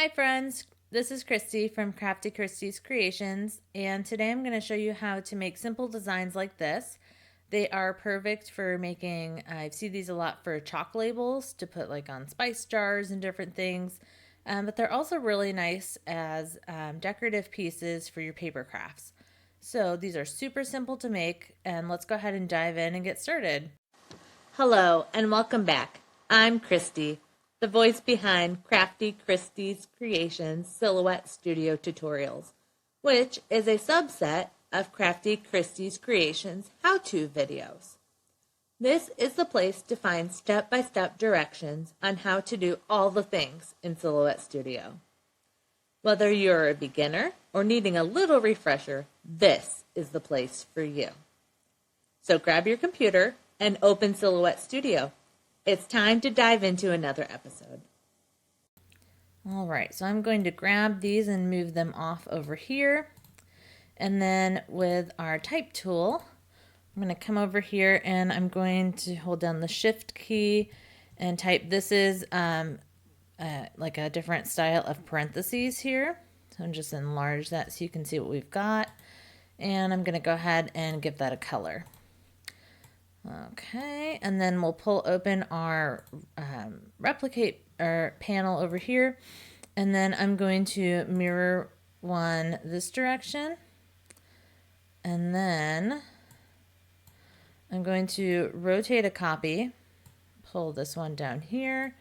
Hi friends, this is Christy from Crafty Christy's Creations, and today I'm going to show you how to make simple designs like this. They are perfect for making, I see these a lot for chalk labels to put like on spice jars and different things, but they're also really nice as decorative pieces for your paper crafts. So these are super simple to make, and let's go ahead and dive in and get started. Hello, and welcome back. I'm Christy, the voice behind Crafty Christy's Creations Silhouette Studio Tutorials, which is a subset of Crafty Christy's Creations how-to videos. This is the place to find step-by-step directions on how to do all the things in Silhouette Studio. Whether you're a beginner or needing a little refresher, this is the place for you. So grab your computer and open Silhouette Studio. It's time to dive into another episode. All right, so I'm going to grab these and move them off over here. And then with our type tool, I'm going to come over here and I'm going to hold down the shift key and type. This is like a different style of parentheses here. So I'm just enlarge that so you can see what we've got. And I'm going to go ahead and give that a color. Okay, and then we'll pull open our replicate our panel over here, and then I'm going to mirror one this direction, and then I'm going to rotate a copy, pull this one down here,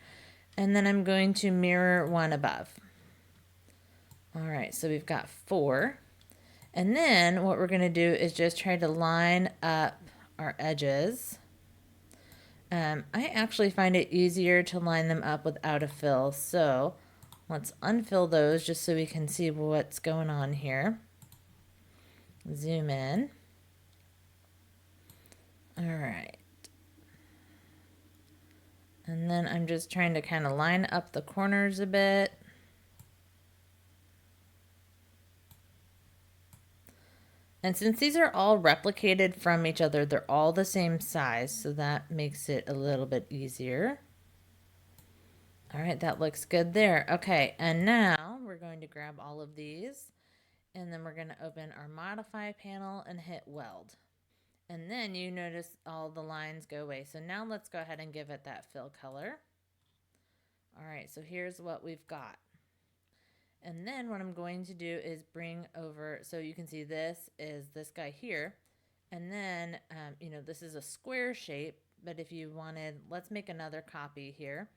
and then I'm going to mirror one above. All right, so we've got 4, and then what we're going to do is just try to line up our edges. I actually find it easier to line them up without a fill, so let's unfill those just so we can see what's going on here. Zoom in. All right. And then I'm just trying to kind of line up the corners a bit. And since these are all replicated from each other, they're all the same size, so that makes it a little bit easier. All right, that looks good there. Okay, and now we're going to grab all of these, and then we're going to open our modify panel and hit weld. And then you notice all the lines go away. So now let's go ahead and give it that fill color. All right, so here's what we've got. And then what I'm going to do is bring over, so you can see this is this guy here. And then, this is a square shape, but if you wanted, let's make another copy here.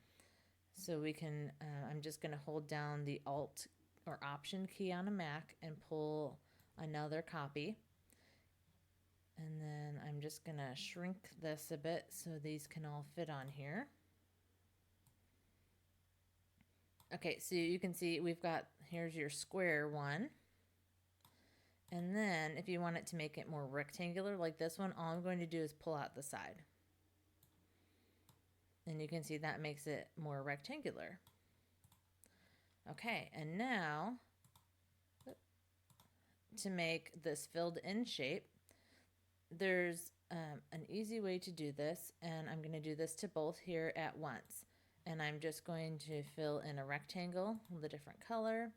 So we can, I'm just gonna hold down the Alt or Option key on a Mac and pull another copy. And then I'm just gonna shrink this a bit so these can all fit on here. Okay, so you can see we've got, here's your square one. And then if you want it to make it more rectangular like this one, all I'm going to do is pull out the side. And you can see that makes it more rectangular. Okay, and now to make this filled in shape, there's an easy way to do this, and I'm going to do this to both here at once. And I'm just going to fill in a rectangle with a different color.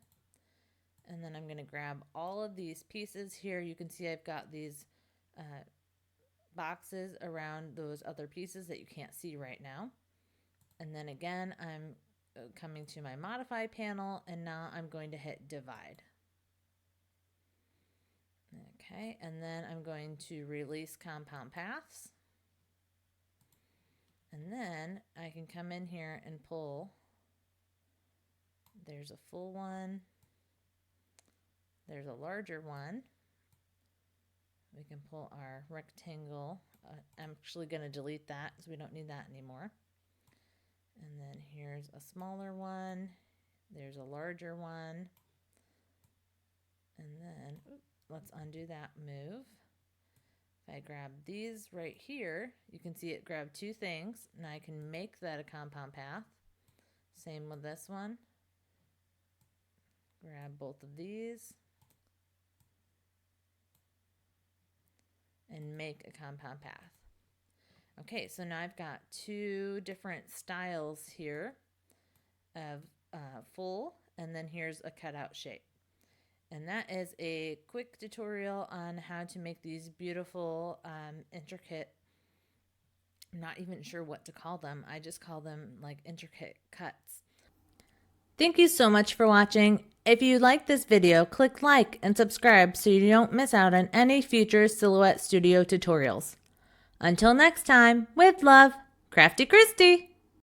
And then I'm going to grab all of these pieces here. You can see I've got these boxes around those other pieces that you can't see right now. And then again, I'm coming to my modify panel, and now I'm going to hit divide. Okay, and then I'm going to release compound paths. And then I can come in here and pull. There's a full one. There's a larger one. We can pull our rectangle. I'm actually going to delete that because we don't need that anymore. And then here's a smaller one. There's a larger one. And then, let's undo that move. If I grab these right here, you can see it grabbed 2 things. Now I can make that a compound path. Same with this one. Grab both of these and make a compound path. Okay, so now I've got 2 different styles here of full and then here's a cutout shape. And that is a quick tutorial on how to make these beautiful, intricate, I'm not even sure what to call them. I just call them like intricate cuts. Thank you so much for watching. If you like this video, click like and subscribe so you don't miss out on any future Silhouette Studio tutorials. Until next time, with love, Crafty Christy!